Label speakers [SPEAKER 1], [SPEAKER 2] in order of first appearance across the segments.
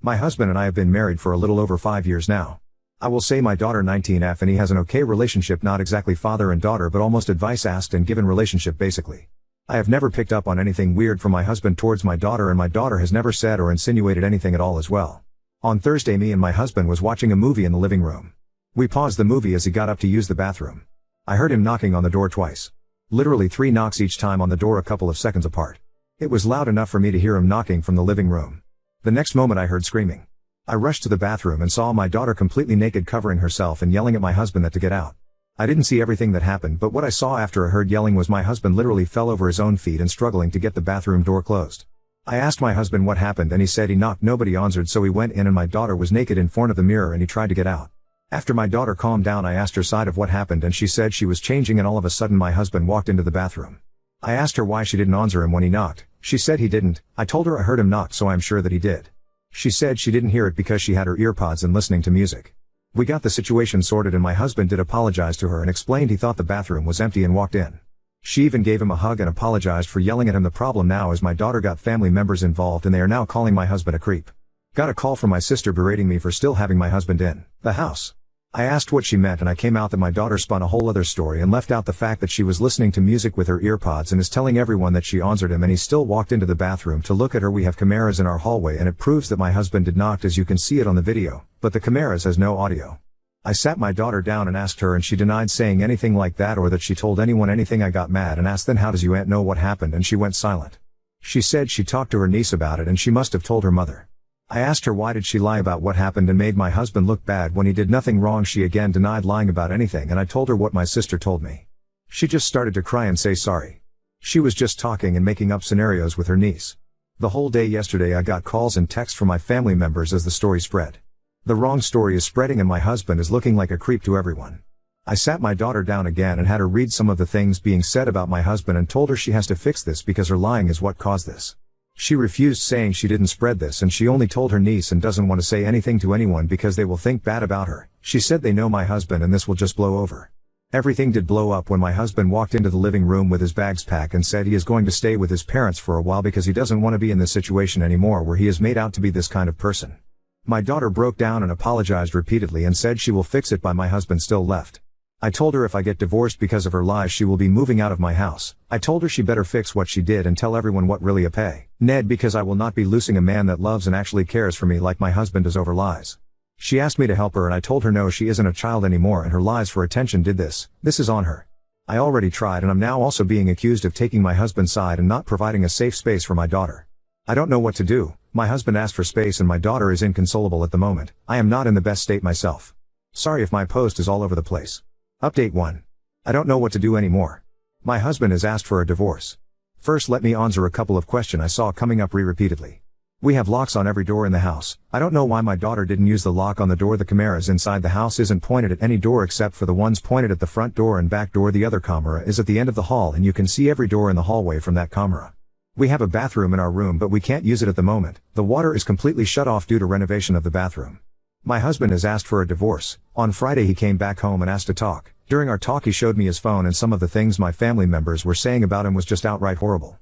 [SPEAKER 1] My husband and I have been married for a little over 5 years now. I will say my daughter 19F and he has an okay relationship, not exactly father and daughter but almost advice asked and given relationship basically. I have never picked up on anything weird from my husband towards my daughter and my daughter has never said or insinuated anything at all as well. On Thursday me and my husband was watching a movie in the living room. We paused the movie as he got up to use the bathroom. I heard him knocking on the door twice. Literally 3 knocks each time on the door a couple of seconds apart. It was loud enough for me to hear him knocking from the living room. The next moment I heard screaming. I rushed to the bathroom and saw my daughter completely naked covering herself and yelling at my husband to get out. I didn't see everything that happened but what I saw after I heard yelling was my husband literally fell over his own feet and struggling to get the bathroom door closed. I asked my husband what happened and he said he knocked, nobody answered, so he went in and my daughter was naked in front of the mirror and he tried to get out. After my daughter calmed down I asked her side of what happened and she said she was changing and all of a sudden my husband walked into the bathroom. I asked her why she didn't answer him when he knocked. She said he didn't. I told her I heard him knock so I'm sure that he did. She said she didn't hear it because she had her earpods and listening to music. We got the situation sorted and my husband did apologize to her and explained he thought the bathroom was empty and walked in. She even gave him a hug and apologized for yelling at him. The problem now is my daughter got family members involved and they are now calling my husband a creep. Got a call from my sister berating me for still having my husband in the house. I asked what she meant and I came out that my daughter spun a whole other story and left out the fact that she was listening to music with her earpods and is telling everyone that she answered him and he still walked into the bathroom to look at her. We have cameras in our hallway and it proves that my husband did knock as you can see it on the video, but the cameras has no audio. I sat my daughter down and asked her and she denied saying anything like that or that she told anyone anything. I got mad and asked then how does your aunt know what happened and she went silent. She said she talked to her niece about it and she must have told her mother. I asked her why did she lie about what happened and made my husband look bad when he did nothing wrong. She again denied lying about anything and I told her what my sister told me. She just started to cry and say sorry. She was just talking and making up scenarios with her niece. The whole day yesterday I got calls and texts from my family members as the story spread. The wrong story is spreading and my husband is looking like a creep to everyone. I sat my daughter down again and had her read some of the things being said about my husband and told her she has to fix this because her lying is what caused this. She refused, saying she didn't spread this and she only told her niece and doesn't want to say anything to anyone because they will think bad about her. She said they know my husband and this will just blow over. Everything did blow up when my husband walked into the living room with his bags packed and said he is going to stay with his parents for a while because he doesn't want to be in this situation anymore where he is made out to be this kind of person. My daughter broke down and apologized repeatedly and said she will fix it, but my husband still left. I told her if I get divorced because of her lies she will be moving out of my house. I told her she better fix what she did and tell everyone what really a pay. Ned, because I will not be losing a man that loves and actually cares for me like my husband does over lies. She asked me to help her and I told her no, she isn't a child anymore and her lies for attention did this. This is on her. I already tried and I'm now also being accused of taking my husband's side and not providing a safe space for my daughter. I don't know what to do. My husband asked for space and my daughter is inconsolable at the moment. I am not in the best state myself. Sorry if my post is all over the place. Update 1. I don't know what to do anymore. My husband has asked for a divorce. First let me answer a couple of questions I saw coming up repeatedly. We have locks on every door in the house. I don't know why my daughter didn't use the lock on the door. The cameras inside the house isn't pointed at any door except for the ones pointed at the front door and back door. The other camera is at the end of the hall and you can see every door in the hallway from that camera. We have a bathroom in our room but we can't use it at the moment. The water is completely shut off due to renovation of the bathroom. My husband has asked for a divorce. On Friday he came back home and asked to talk. During our talk he showed me his phone and some of the things my family members were saying about him was just outright horrible.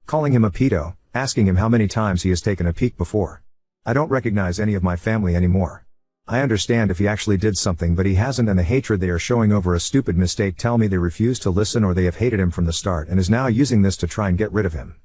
[SPEAKER 1] Calling him a pedo, asking him how many times he has taken a peek before. I don't recognize any of my family anymore. I understand if he actually did something but he hasn't, and the hatred they are showing over a stupid mistake tell me they refuse to listen or they have hated him from the start and is now using this to try and get rid of him.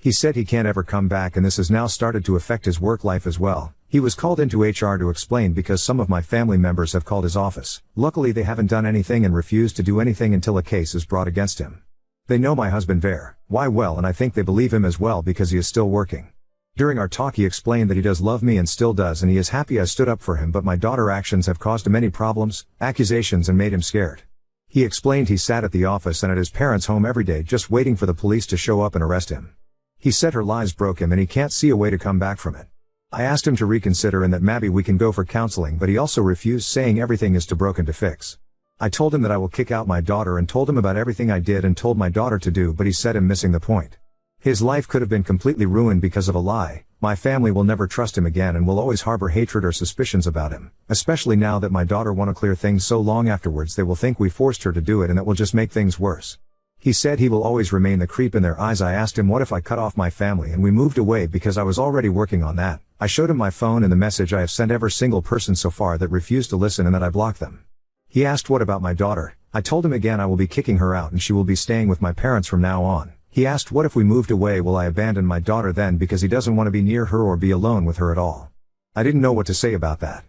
[SPEAKER 1] He said he can't ever come back and this has now started to affect his work life as well. He was called into HR to explain because some of my family members have called his office. Luckily they haven't done anything and refused to do anything until a case is brought against him. They know my husband very well and I think they believe him as well because he is still working. During our talk he explained that he does love me and still does and he is happy I stood up for him, but my daughter's actions have caused him many problems, accusations, and made him scared. He explained he sat at the office and at his parents' home every day just waiting for the police to show up and arrest him. He said her lies broke him and he can't see a way to come back from it. I asked him to reconsider and that maybe we can go for counseling, but he also refused, saying everything is too broken to fix. I told him that I will kick out my daughter and told him about everything I did and told my daughter to do, but he said I'm missing the point. His life could have been completely ruined because of a lie. My family will never trust him again and will always harbor hatred or suspicions about him, especially now that my daughter want to clear things so long afterwards they will think we forced her to do it and that will just make things worse. He said he will always remain the creep in their eyes. I asked him what if I cut off my family and we moved away because I was already working on that. I showed him my phone and the message I have sent every single person so far that refused to listen and that I blocked them. He asked what about my daughter. I told him again I will be kicking her out and she will be staying with my parents from now on. He asked what if we moved away, will I abandon my daughter then, because he doesn't want to be near her or be alone with her at all. I didn't know what to say about that.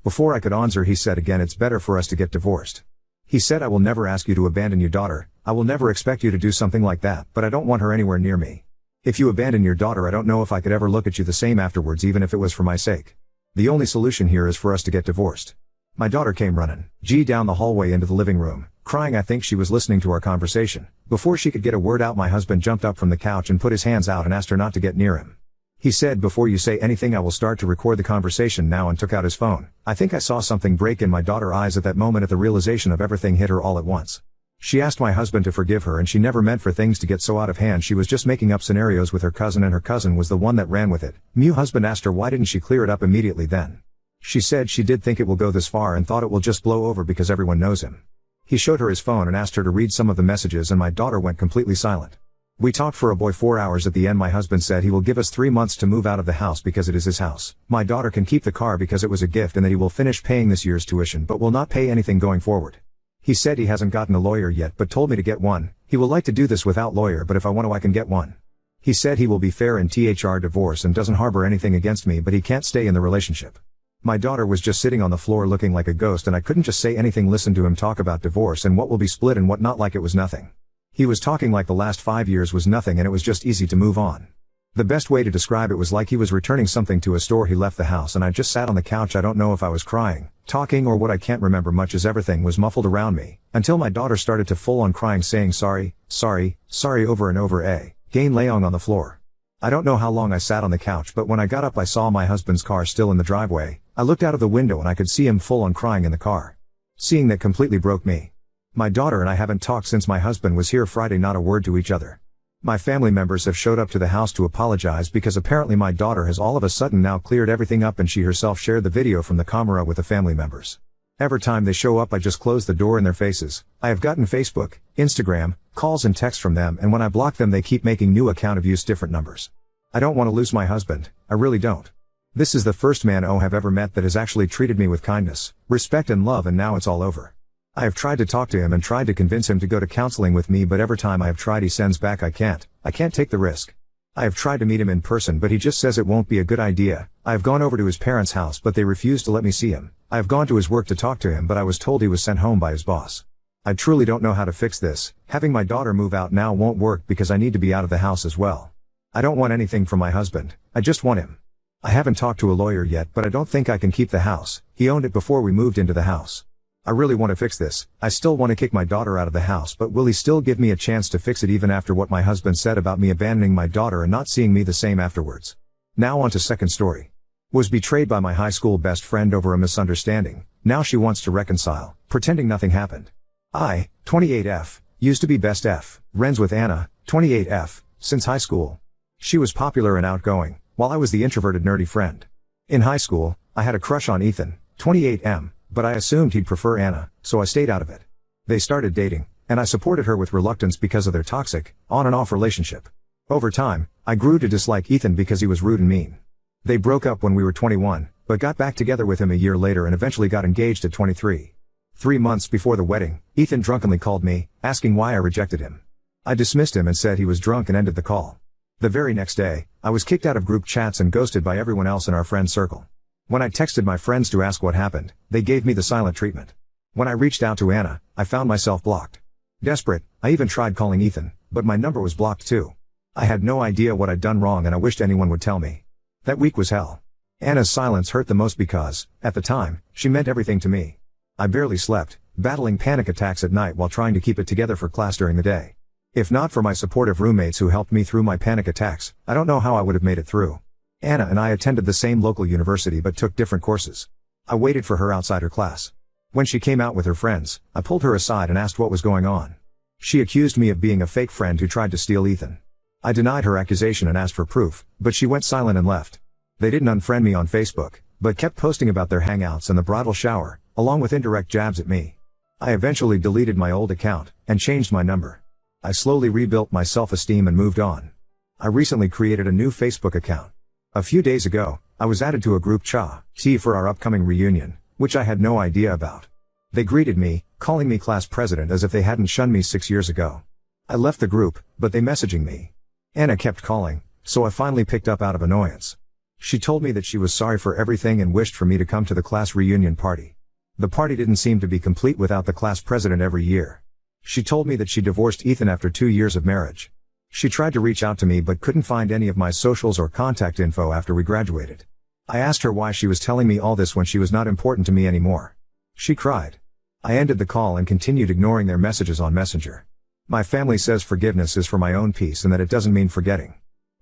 [SPEAKER 1] Before I could answer, he said again, it's better for us to get divorced. He said, I will never ask you to abandon your daughter, I will never expect you to do something like that, but I don't want her anywhere near me. If you abandon your daughter, I don't know if I could ever look at you the same afterwards, even if it was for my sake. The only solution here is for us to get divorced. My daughter came running down the hallway into the living room, crying. I think she was listening to our conversation. Before she could get a word out, my husband jumped up from the couch and put his hands out and asked her not to get near him. He said, before you say anything, I will start to record the conversation now, and took out his phone. I think I saw something break in my daughter's eyes at that moment, at the realization of everything hit her all at once. She asked my husband to forgive her, and she never meant for things to get so out of hand. She was just making up scenarios with her cousin, and her cousin was the one that ran with it. My husband asked her why didn't she clear it up immediately then. She said she did think it will go this far and thought it will just blow over because everyone knows him. He showed her his phone and asked her to read some of the messages, and my daughter went completely silent. We talked for a boy 4 hours. At the end, my husband said he will give us 3 months to move out of the house because it is his house. My daughter can keep the car because it was a gift, and that he will finish paying this year's tuition but will not pay anything going forward. He said he hasn't gotten a lawyer yet but told me to get one. He will like to do this without lawyer, but if I want to I can get one. He said he will be fair in divorce and doesn't harbor anything against me, but he can't stay in the relationship. My daughter was just sitting on the floor looking like a ghost, and I couldn't just say anything. Listen to him talk about divorce and what will be split and what not, like it was nothing. He was talking like the last 5 years was nothing and it was just easy to move on. The best way to describe it was like he was returning something to a store. He left the house and I just sat on the couch. I don't know if I was crying, talking, or what. I can't remember much as everything was muffled around me, until my daughter started to full on crying, saying sorry, sorry, sorry over and over again, laying on the floor. I don't know how long I sat on the couch, but when I got up I saw my husband's car still in the driveway. I looked out of the window and I could see him full on crying in the car. Seeing that completely broke me. My daughter and I haven't talked since my husband was here Friday, not a word to each other. My family members have showed up to the house to apologize because apparently my daughter has all of a sudden now cleared everything up, and she herself shared the video from the camera with the family members. Every time they show up I just close the door in their faces. I have gotten Facebook, Instagram, calls and texts from them, and when I block them they keep making new account of use different numbers. I don't want to lose my husband, I really don't. This is the first man I have ever met that has actually treated me with kindness, respect and love, and now it's all over. I have tried to talk to him and tried to convince him to go to counseling with me, but every time I have tried he sends back I can't take the risk. I have tried to meet him in person, but he just says it won't be a good idea. I have gone over to his parents' house but they refuse to let me see him. I have gone to his work to talk to him, but I was told he was sent home by his boss. I truly don't know how to fix this. Having my daughter move out now won't work because I need to be out of the house as well. I don't want anything from my husband, I just want him. I haven't talked to a lawyer yet, but I don't think I can keep the house. He owned it before we moved into the house. I really want to fix this. I still want to kick my daughter out of the house, but will he still give me a chance to fix it even after what my husband said about me abandoning my daughter and not seeing me the same afterwards? Now on to second story. Was betrayed by my high school best friend over a misunderstanding. Now she wants to reconcile, pretending nothing happened. I, 28F, used to be best F, friends with Anna, 28F, since high school. She was popular and outgoing, while I was the introverted nerdy friend. In high school, I had a crush on Ethan, 28M, but I assumed he'd prefer Anna, so I stayed out of it. They started dating, and I supported her with reluctance because of their toxic, on and off relationship. Over time, I grew to dislike Ethan because he was rude and mean. They broke up when we were 21, but got back together with him a year later and eventually got engaged at 23. 3 months before the wedding, Ethan drunkenly called me, asking why I rejected him. I dismissed him and said he was drunk and ended the call. The very next day, I was kicked out of group chats and ghosted by everyone else in our friend circle. When I texted my friends to ask what happened, they gave me the silent treatment. When I reached out to Anna, I found myself blocked. Desperate, I even tried calling Ethan, but my number was blocked too. I had no idea what I'd done wrong and I wished anyone would tell me. That week was hell. Anna's silence hurt the most because, at the time, she meant everything to me. I barely slept, battling panic attacks at night while trying to keep it together for class during the day. If not for my supportive roommates who helped me through my panic attacks, I don't know how I would have made it through. Anna and I attended the same local university but took different courses. I waited for her outside her class. When she came out with her friends, I pulled her aside and asked what was going on. She accused me of being a fake friend who tried to steal Ethan. I denied her accusation and asked for proof, but she went silent and left. They didn't unfriend me on Facebook, but kept posting about their hangouts and the bridal shower, along with indirect jabs at me. I eventually deleted my old account, and changed my number. I slowly rebuilt my self-esteem and moved on. I recently created a new Facebook account. A few days ago, I was added to a group chat for our upcoming reunion, which I had no idea about. They greeted me, calling me class president as if they hadn't shunned me 6 years ago. I left the group, but they messaging me. Anna kept calling, so I finally picked up out of annoyance. She told me that she was sorry for everything and wished for me to come to the class reunion party. The party didn't seem to be complete without the class president every year. She told me that she divorced Ethan after 2 years of marriage. She tried to reach out to me but couldn't find any of my socials or contact info after we graduated. I asked her why she was telling me all this when she was not important to me anymore. She cried. I ended the call and continued ignoring their messages on Messenger. My family says forgiveness is for my own peace and that it doesn't mean forgetting.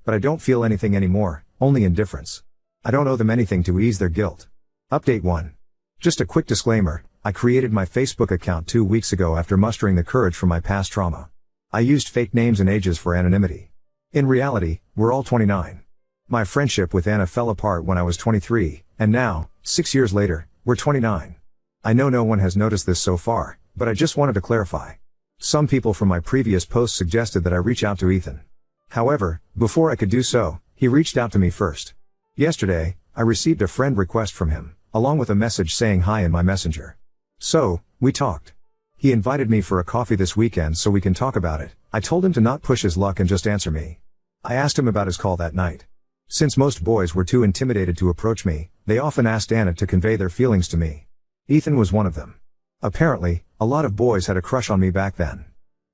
[SPEAKER 1] But I don't feel anything anymore, only indifference. I don't owe them anything to ease their guilt. Update 1. Just a quick disclaimer, I created my Facebook account 2 weeks ago after mustering the courage from my past trauma. I used fake names and ages for anonymity. In reality, we're all 29. My friendship with Anna fell apart when I was 23, and now, 6 years later, we're 29. I know no one has noticed this so far, but I just wanted to clarify. Some people from my previous posts suggested that I reach out to Ethan. However, before I could do so, he reached out to me first. Yesterday, I received a friend request from him, along with a message saying hi in my messenger. So, we talked. He invited me for a coffee this weekend so we can talk about it. I told him to not push his luck and just answer me. I asked him about his call that night. Since most boys were too intimidated to approach me, they often asked Anna to convey their feelings to me. Ethan was one of them. Apparently, a lot of boys had a crush on me back then.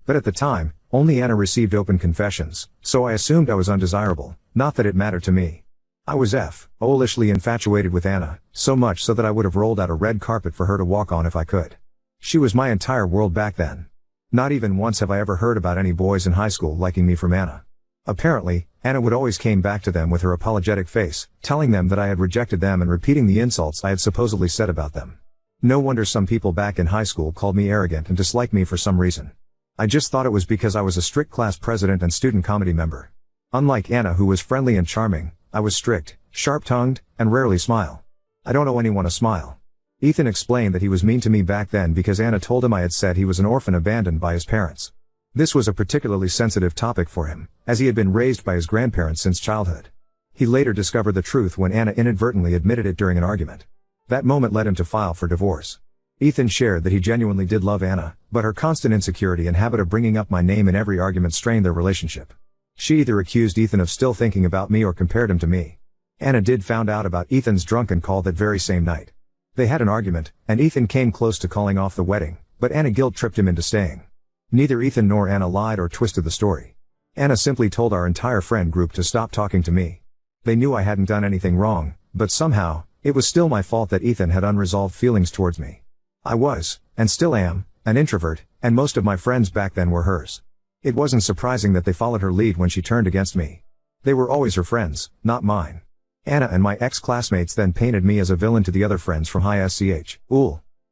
[SPEAKER 1] But at the time, only Anna received open confessions, so I assumed I was undesirable, not that it mattered to me. I was foolishly infatuated with Anna, so much so that I would have rolled out a red carpet for her to walk on if I could. She was my entire world back then. Not even once have I ever heard about any boys in high school liking me from Anna. Apparently, Anna would always came back to them with her apologetic face, telling them that I had rejected them and repeating the insults I had supposedly said about them. No wonder some people back in high school called me arrogant and disliked me for some reason. I just thought it was because I was a strict class president and student committee member. Unlike Anna, who was friendly and charming, I was strict, sharp-tongued, and rarely smile. I don't owe anyone a smile. Ethan explained that he was mean to me back then because Anna told him I had said he was an orphan abandoned by his parents. This was a particularly sensitive topic for him, as he had been raised by his grandparents since childhood. He later discovered the truth when Anna inadvertently admitted it during an argument. That moment led him to file for divorce. Ethan shared that he genuinely did love Anna, but her constant insecurity and habit of bringing up my name in every argument strained their relationship. She either accused Ethan of still thinking about me or compared him to me. Anna did found out about Ethan's drunken call that very same night. They had an argument, and Ethan came close to calling off the wedding, but Anna guilt-tripped him into staying. Neither Ethan nor Anna lied or twisted the story. Anna simply told our entire friend group to stop talking to me. They knew I hadn't done anything wrong, but somehow, it was still my fault that Ethan had unresolved feelings towards me. I was, and still am, an introvert, and most of my friends back then were hers. It wasn't surprising that they followed her lead when she turned against me. They were always her friends, not mine. Anna and my ex-classmates then painted me as a villain to the other friends from high sch.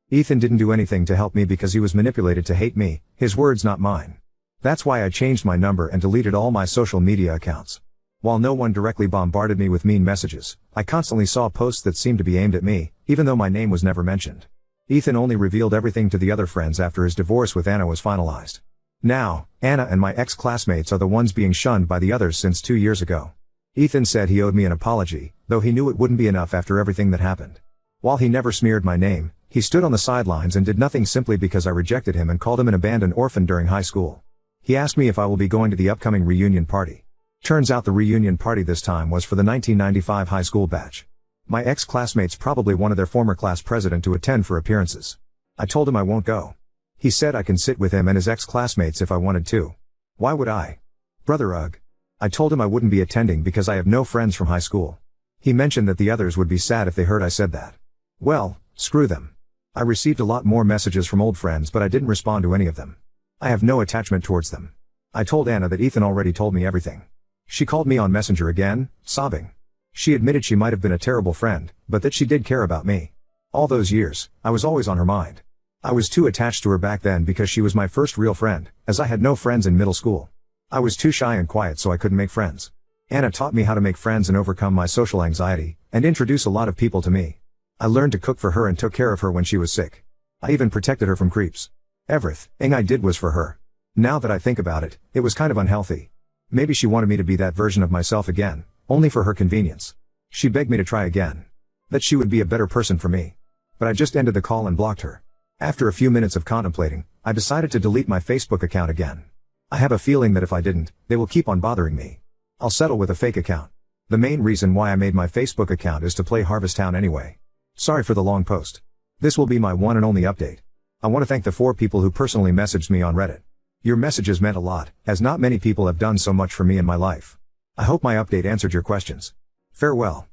[SPEAKER 1] Ethan didn't do anything to help me because he was manipulated to hate me, his words not mine. That's why I changed my number and deleted all my social media accounts. While no one directly bombarded me with mean messages, I constantly saw posts that seemed to be aimed at me, even though my name was never mentioned. Ethan only revealed everything to the other friends after his divorce with Anna was finalized. Now, Anna and my ex-classmates are the ones being shunned by the others since 2 years ago. Ethan said he owed me an apology, though he knew it wouldn't be enough after everything that happened. While he never smeared my name, he stood on the sidelines and did nothing simply because I rejected him and called him an abandoned orphan during high school. He asked me if I will be going to the upcoming reunion party. Turns out the reunion party this time was for the 1995 high school batch. My ex-classmates probably wanted their former class president to attend for appearances. I told him I won't go. He said I can sit with him and his ex-classmates if I wanted to. Why would I? Brother ugh. I told him I wouldn't be attending because I have no friends from high school. He mentioned that the others would be sad if they heard I said that. Well, screw them. I received a lot more messages from old friends but I didn't respond to any of them. I have no attachment towards them. I told Anna that Ethan already told me everything. She called me on Messenger again, sobbing. She admitted she might have been a terrible friend, but that she did care about me. All those years, I was always on her mind. I was too attached to her back then because she was my first real friend, as I had no friends in middle school. I was too shy and quiet so I couldn't make friends. Anna taught me how to make friends and overcome my social anxiety, and introduce a lot of people to me. I learned to cook for her and took care of her when she was sick. I even protected her from creeps. Everything I did was for her. Now that I think about it, it was kind of unhealthy. Maybe she wanted me to be that version of myself again, only for her convenience. She begged me to try again. That she would be a better person for me. But I just ended the call and blocked her. After a few minutes of contemplating, I decided to delete my Facebook account again. I have a feeling that if I didn't, they will keep on bothering me. I'll settle with a fake account. The main reason why I made my Facebook account is to play Harvest Town anyway. Sorry for the long post. This will be my one and only update. I want to thank the 4 people who personally messaged me on Reddit. Your messages meant a lot, as not many people have done so much for me in my life. I hope my update answered your questions. Farewell.